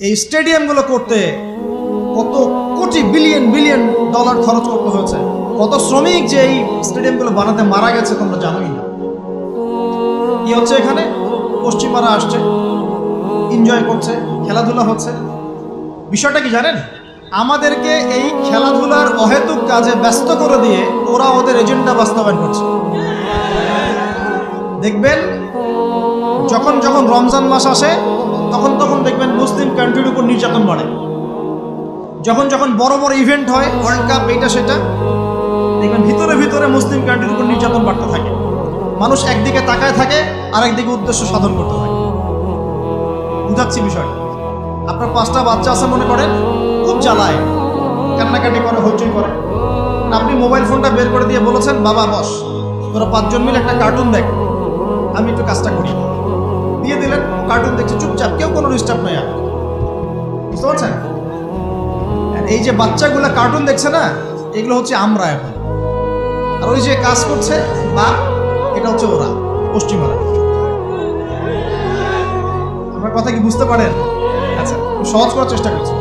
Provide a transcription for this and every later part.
এই স্টেডিয়ামগুলো করতে কত কোটি বিলিয়ন বিলিয়ন ডলার খরচ করতে হয়েছে, কত শ্রমিক যে এই স্টেডিয়ামগুলো বানাতে মারা গেছে তোমরা জানোই না। কি হচ্ছে এখানে? পশ্চিমারা আসছে, এনজয় করছে, খেলাধুলা হচ্ছে। বিষয়টা কি জানেন? আমাদেরকে এই খেলাধুলার অহেতুক কাজে ব্যস্ত করে দিয়ে ওরা ওদের এজেন্ডা বাস্তবায়ন করছে। দেখবেন যখন যখন রমজান মাস আসে তখন তখন দেখবেন মুসলিম কান্ট্রির উপর নির্যাতন বাড়ে। যখন যখন বড় বড় ইভেন্ট হয়, ওয়ার্ল্ড কাপ, এইটা সেটা, দেখবেন ভিতরে ভিতরে মুসলিম কান্ট্রির উপর নির্যাতন বাড়তে থাকে। মানুষ একদিকে তাকায় থাকে আর একদিকে উদ্দেশ্য সাধন করতে থাকে। বুঝাচ্ছি বিষয়টা। আপনার 5টা বাচ্চা আছে মনে করেন, খুব জ্বালায়, কান্নাকাটি করে, হইচই করে। আপনি মোবাইল ফোনটা বের করে দিয়ে বলেছেন, বাবা বস, তোরা 5 জন মিলে একটা কার্টুন দেখ, আমি একটু কাজটা করি। দিয়ে দিলেন, কার্টুন দেখছে চুপচাপ, কেউ কোনো ডিস্টার্ব নাই। আর বুঝতে পারছেন? এই যে বাচ্চাগুলো কার্টুন দেখছে না, এগুলো হচ্ছে আমরা এখন। আর ওই যে কাজ করছে বা এটা হচ্ছে ওরা, পশ্চিমারা। আমার কথা কি বুঝতে পারেন? আচ্ছা, সহজ করার চেষ্টা করছি।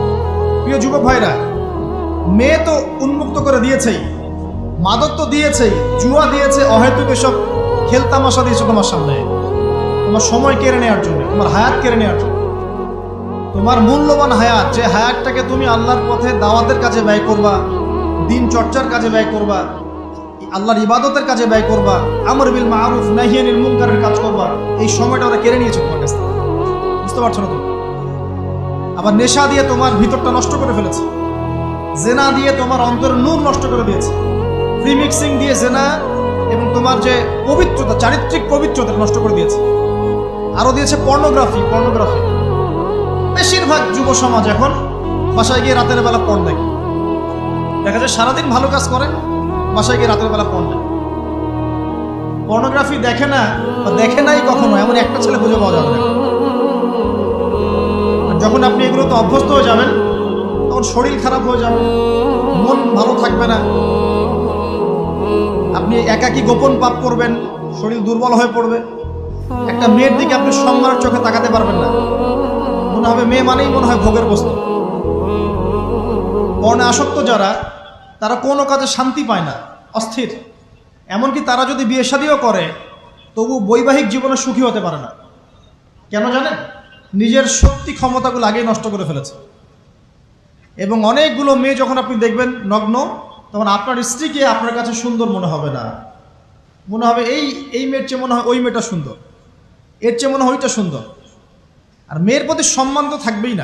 প্রিয় যুবক ভাইরা, মেয়ে তো উন্মুক্ত করে দিয়েছেই, মাদক তো দিয়েছেই, জুয়া দিয়েছে, অহেতুক এসব খেলতামাশা দিয়েছে তোমার সামনে, তোমার সময় কেড়ে নেওয়ার জন্য, তোমার হায়াত কেড়ে নেওয়ার জন্য। তোমার মূল্যবান হায়াত, যে হায়াতটাকে তুমি আল্লাহর পথে দাওয়াতের কাজে ব্যয় করবা, দিন চর্চার কাজে ব্যয় করবা, আল্লাহর ইবাদতের কাজে ব্যয় করবা, আমর বিল মারুফ নাহি আনিল মুনকারের কাজ করবা, এই সময়টা ওরা কেড়ে নিয়েছে তোমার কাছ থেকে। বুঝতে পারছো না তুমি? আবার নেশা দিয়ে তোমার ভিতরটা নষ্ট করে ফেলেছে, জেনা দিয়ে তোমার অন্তরের নূর নষ্ট করে দিয়েছে, ফ্রি মিক্সিং দিয়ে জেনা এবং তোমার যে পবিত্রতা, চারিত্রিক পবিত্রতা নষ্ট করে দিয়েছে। আরো দিয়েছে পর্নোগ্রাফি। বেশিরভাগ যুব সমাজ এখন বাসায় গিয়ে রাতের বেলা পর্ন দেখে। দেখা যায় সারাদিন ভালো কাজ করে, বাসায় গিয়ে রাতের বেলা পর্ন দেখে। পর্নোগ্রাফি দেখে না বা দেখে নাই কখনো এমন একটা ছেলে খুঁজে পাওয়া যাবে না। যখন আপনি এগুলোতে অভ্যস্ত হয়ে যাবেন তখন শরীর খারাপ হয়ে যাবে, মন ভালো থাকবে না, আপনি একাকী গোপন পাপ করবেন, শরীর দুর্বল হয়ে পড়বে। একটা মেয়ের দিকে আপনি সম্মানের চোখে তাকাতে পারবেন না, মনে হবে মেয়ে মানেই মনে হয় ভোগের বস্তু। পর্ণে আসক্ত যারা, তারা কোনো কাজে শান্তি পায় না, অস্থির। এমনকি তারা যদি বিয়ে শাদীও করে তবু বৈবাহিক জীবনে সুখী হতে পারে না। কেন জানেন? নিজের শক্তি ক্ষমতাগুলো আগেই নষ্ট করে ফেলেছে। এবং অনেকগুলো মেয়ে যখন আপনি দেখবেন নগ্ন, তখন আপনার স্ত্রীকে আপনার কাছে সুন্দর মনে হবে না, মনে হবে এই মেয়ের চেয়ে মনে হয় ওই মেয়েটা সুন্দর, এর চেয়ে মনে হয় ওইটা সুন্দর। আর মেয়ের প্রতি সম্মান তো থাকবেই না।